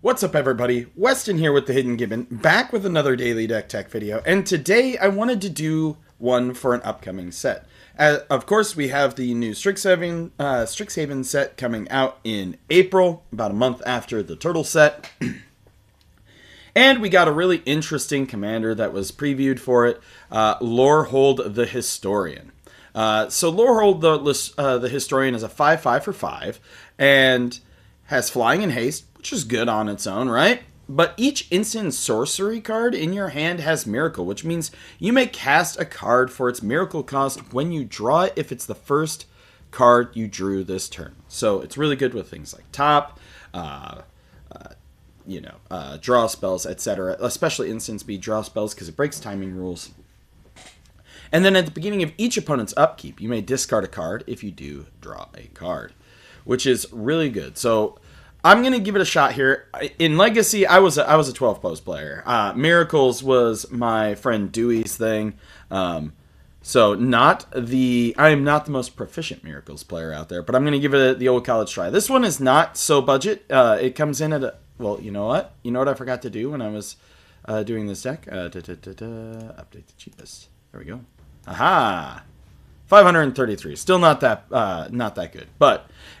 What's up, everybody? Weston here with the Hidden Gibbon, back with another Daily Deck Tech video, and today I wanted to do one for an upcoming set. Of course, we have the new Strixhaven set coming out in April, about a month after the Turtle set. And we got a really interesting commander that was previewed for it, Lorehold the Historian. So Lorehold the Historian is a 5/5 for 5, and has flying and haste, which is good on its own, right? But each instant sorcery card in your hand has Miracle, which means you may cast a card for its Miracle cost when you draw it if it's the first card you drew this turn. So it's really good with things like top, draw spells, etc. Especially instant speed draw spells because it breaks timing rules. And then at the beginning of each opponent's upkeep, you may discard a card if you do draw a card, which is really good. So I'm going to give it a shot here. In Legacy, I was a 12 post player. Miracles was my friend Dewey's thing. So I am not the most proficient Miracles player out there, but I'm going to give it the old college try. This one is not so budget. It comes in at well, you know what? You know what I forgot to do when I was doing this deck? Update the cheapest. There we go. Aha! 533. Still not that good.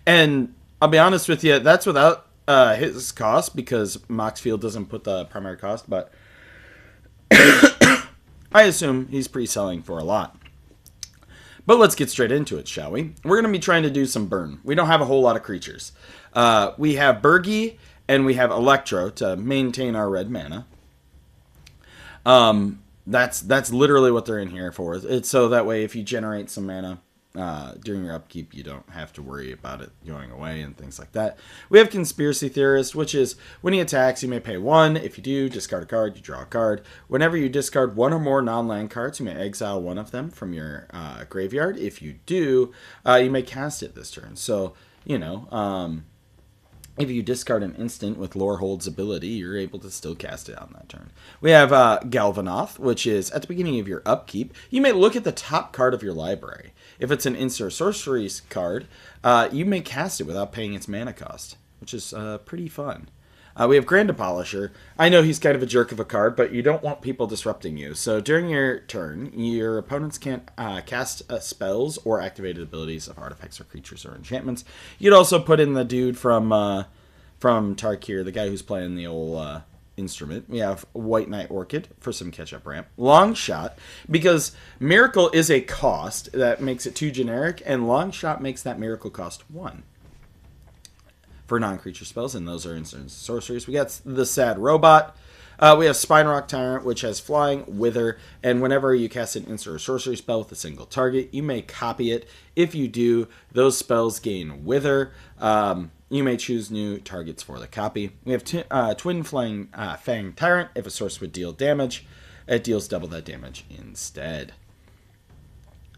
And I'll be honest with you, that's without his cost, because Moxfield doesn't put the primary cost, but I assume he's pre-selling for a lot. But let's get straight into it, shall we? We're going to be trying to do some burn. We don't have a whole lot of creatures. We have Bergie and we have Electro to maintain our red mana. That's literally what they're in here for. It's so that way if you generate some mana during your upkeep, you don't have to worry about it going away and things like that. We have Conspiracy Theorist, which is when he attacks, you may pay 1. If you do, discard a card, you draw a card. Whenever you discard 1 or more non-land cards, you may exile 1 of them from your graveyard. If you do, you may cast it this turn. So, if you discard an instant with Lorehold's ability, you're able to still cast it on that turn. We have Galvanoth, which is at the beginning of your upkeep, you may look at the top card of your library. If it's an instant sorcery card, you may cast it without paying its mana cost, which is pretty fun. We have Grand Demolisher. I know he's kind of a jerk of a card, but you don't want people disrupting you. So during your turn, your opponents can't cast spells or activated abilities of artifacts or creatures or enchantments. You'd also put in the dude from Tarkir, the guy who's playing the old instrument. We have White Knight Orchid for some catch-up ramp. Long Shot, because Miracle is a cost that makes it too generic, and Long Shot makes that Miracle cost 1. For non-creature spells, and those are instant sorceries. We got the Sad Robot. We have Spinerock Tyrant, which has Flying, Wither, and whenever you cast an instant or sorcery spell with a single target, you may copy it. If you do, those spells gain Wither. You may choose new targets for the copy. We have Twin Fang Tyrant. If a source would deal damage, it deals double that damage instead.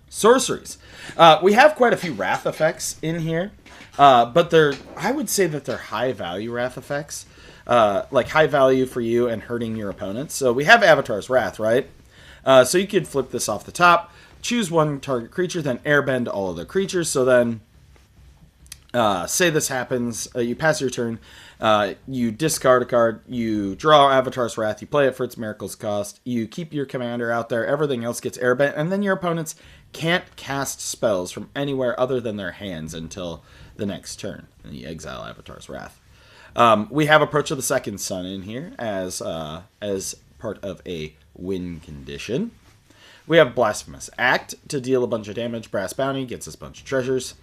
Sorceries. We have quite a few Wrath effects in here, but I would say that they're high value Wrath effects, like high value for you and hurting your opponents. So we have Avatar's Wrath, right? So you could flip this off the top, choose one target creature, then airbend all other creatures. So then, say this happens, you pass your turn, you discard a card, you draw Avatar's Wrath, you play it for its Miracle's cost, you keep your commander out there, everything else gets airbent, and then your opponents can't cast spells from anywhere other than their hands until the next turn, and you exile Avatar's Wrath. We have Approach of the Second Sun in here as part of a win condition. We have Blasphemous Act to deal a bunch of damage. Brass Bounty gets us a bunch of treasures.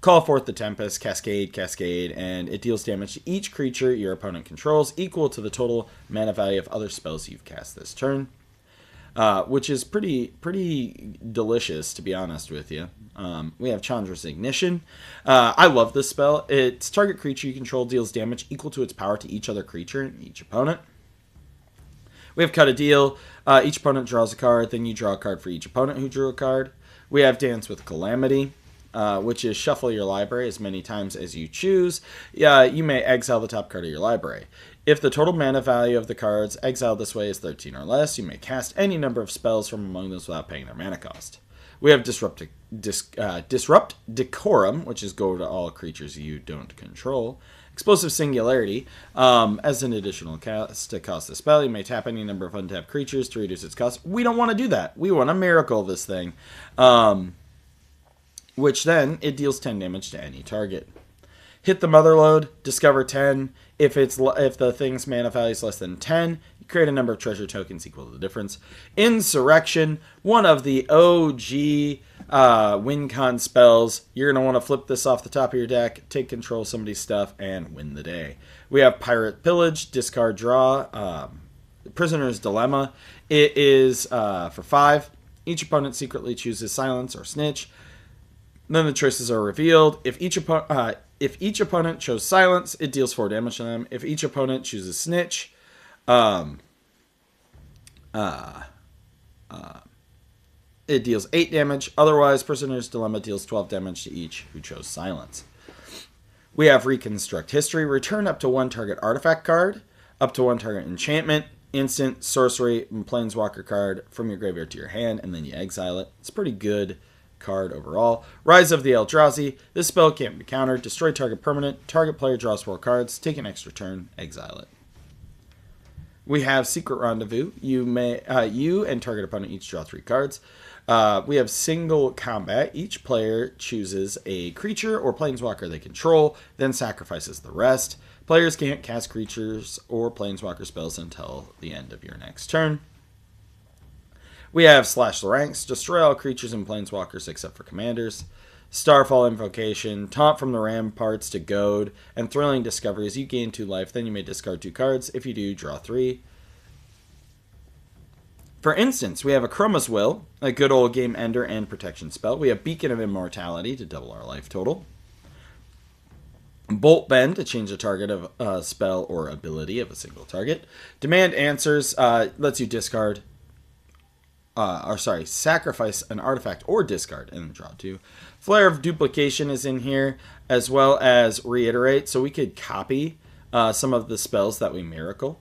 Call forth the Tempest, Cascade, and it deals damage to each creature your opponent controls, equal to the total mana value of other spells you've cast this turn. Which is pretty delicious, to be honest with you. We have Chandra's Ignition. I love this spell. Its target creature you control deals damage equal to its power to each other creature and each opponent. We have Cut a Deal. Each opponent draws a card, then you draw a card for each opponent who drew a card. We have Dance with Calamity, which is shuffle your library as many times as you choose. You may exile the top card of your library. If the total mana value of the cards exiled this way is 13 or less, you may cast any number of spells from among those without paying their mana cost. We have Disrupt Decorum, which is go to all creatures you don't control. Explosive Singularity. As an additional cast to cost the spell, you may tap any number of untapped creatures to reduce its cost. We don't want to do that. We want to miracle this thing. Which then, it deals 10 damage to any target. Hit the Motherlode, discover 10. If the thing's mana value is less than 10, you create a number of treasure tokens equal to the difference. Insurrection, one of the OG win con spells. You're going to want to flip this off the top of your deck, take control of somebody's stuff, and win the day. We have Pirate Pillage, discard draw, Prisoner's Dilemma. It is for 5. Each opponent secretly chooses Silence or Snitch. Then the choices are revealed. If each opponent chose Silence, it deals 4 damage to them. If each opponent chooses Snitch, it deals 8 damage. Otherwise, Prisoner's Dilemma deals 12 damage to each who chose Silence. We have Reconstruct History. Return up to 1 target artifact card, up to 1 target enchantment, instant, sorcery, and planeswalker card from your graveyard to your hand, and then you exile it. It's a pretty good card overall. Rise of the Eldrazi. This spell can't be countered. Destroy target permanent. Target player draws 4 cards. Take an extra turn. Exile it. We have Secret Rendezvous. You and target opponent each draw 3 cards. We have Single Combat. Each player chooses a creature or planeswalker they control, then sacrifices the rest. Players can't cast creatures or planeswalker spells until the end of your next turn. We have Slash the Ranks. Destroy all creatures and planeswalkers except for commanders. Starfall Invocation. Taunt from the Ramparts to Goad. And Thrilling Discoveries. You gain 2 life, then you may discard 2 cards. If you do, draw 3. For instance, we have Akroma's Will, a good old game ender and protection spell. We have Beacon of Immortality to double our life total. Bolt Bend to change the target of a spell or ability of a single target. Demand Answers lets you discard, sacrifice an artifact or discard and then draw 2. Flare of Duplication is in here, as well as Reiterate, so we could copy some of the spells that we miracle.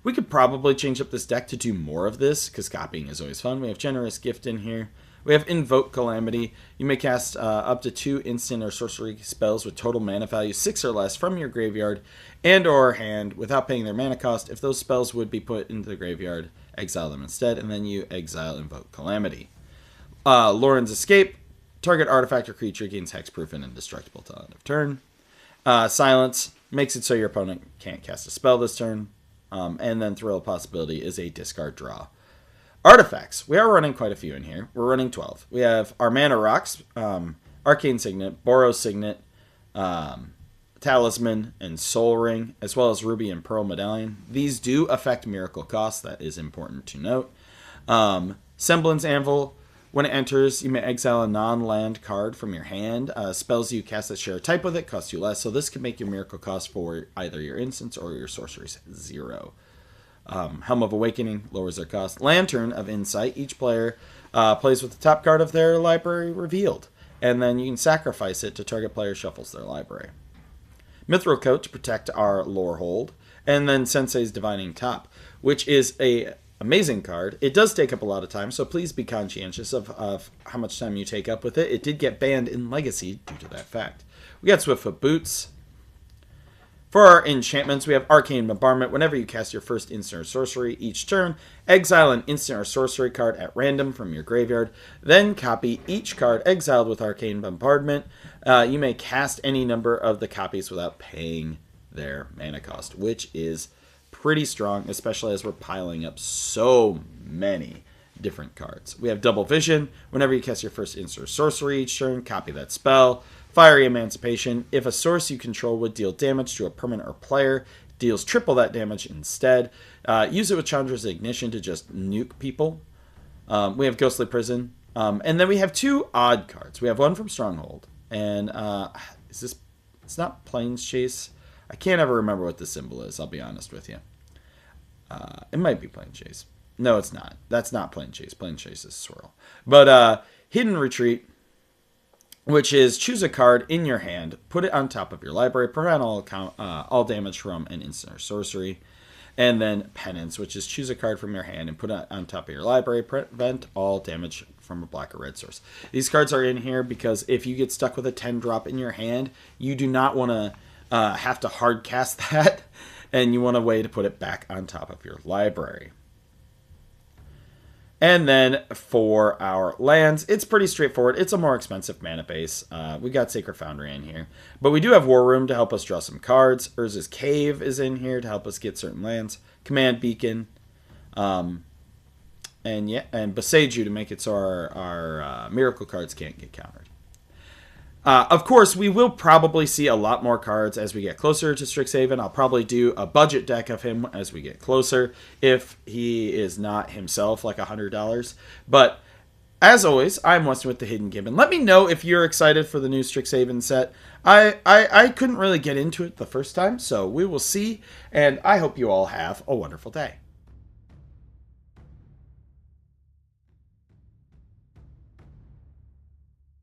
We could probably change up this deck to do more of this, because copying is always fun. We have Generous Gift in here. We have Invoke Calamity. You may cast up to 2 instant or sorcery spells with total mana value 6 or less from your graveyard and or hand without paying their mana cost. If those spells would be put into the graveyard, exile them instead, and then you exile Invoke Calamity. Lauren's Escape. Target artifact or creature gains hexproof and indestructible till end of turn. Silence makes it so your opponent can't cast a spell this turn. And then Thrill of Possibility is a discard draw. Artifacts. We are running quite a few in here. We're running 12. We have our Mana Rocks, Arcane Signet, Boros Signet, Talisman, and Soul Ring, as well as Ruby and Pearl Medallion. These do affect miracle costs. That is important to note. Semblance Anvil. When it enters, you may exile a non-land card from your hand. Spells you cast that share a type with it cost you less, so this can make your miracle cost for either your instants or your sorceries 0. Helm of Awakening lowers their cost. Lantern of Insight. Each player plays with the top card of their library revealed, and then you can sacrifice it to target player shuffles their library. Mithril Coat to protect our Lorehold, and then Sensei's Divining Top, which is a amazing card. It does take up a lot of time, so please be conscientious of how much time you take up with it. It did get banned in Legacy due to that fact. We got Swiftfoot Boots. For our enchantments, we have Arcane Bombardment. Whenever you cast your first instant or sorcery each turn, exile an instant or sorcery card at random from your graveyard. Then copy each card exiled with Arcane Bombardment. You may cast any number of the copies without paying their mana cost, which is pretty strong, especially as we're piling up so many different cards. We have Double Vision. Whenever you cast your first instant or sorcery each turn, copy that spell. Fiery Emancipation. If a source you control would deal damage to a permanent or player, deals triple that damage instead. Use it with Chandra's Ignition to just nuke people. We have Ghostly Prison. And then we have 2 odd cards. We have one from Stronghold. And it's not Plains Chase. I can't ever remember what the symbol is, I'll be honest with you. It might be Plains Chase. No, it's not. That's not Plains Chase. Plains Chase is Swirl. But Hidden Retreat, which is choose a card in your hand, put it on top of your library, prevent all damage from an instant or sorcery. And then Penance, which is choose a card from your hand and put it on top of your library, prevent all damage from a black or red source. These cards are in here because if you get stuck with a 10 drop in your hand, you do not want to have to hard cast that, and you want a way to put it back on top of your library. And then for our lands, it's pretty straightforward. It's a more expensive mana base. We got Sacred Foundry in here. But we do have War Room to help us draw some cards. Urza's Cave is in here to help us get certain lands. Command Beacon. And Boseiju to make it so our Miracle cards can't get countered. Of course, we will probably see a lot more cards as we get closer to Strixhaven. I'll probably do a budget deck of him as we get closer, if he is not himself like $100. But as always, I'm Weston with the Hidden Gibbon. Let me know if you're excited for the new Strixhaven set. I couldn't really get into it the first time, so we will see, and I hope you all have a wonderful day.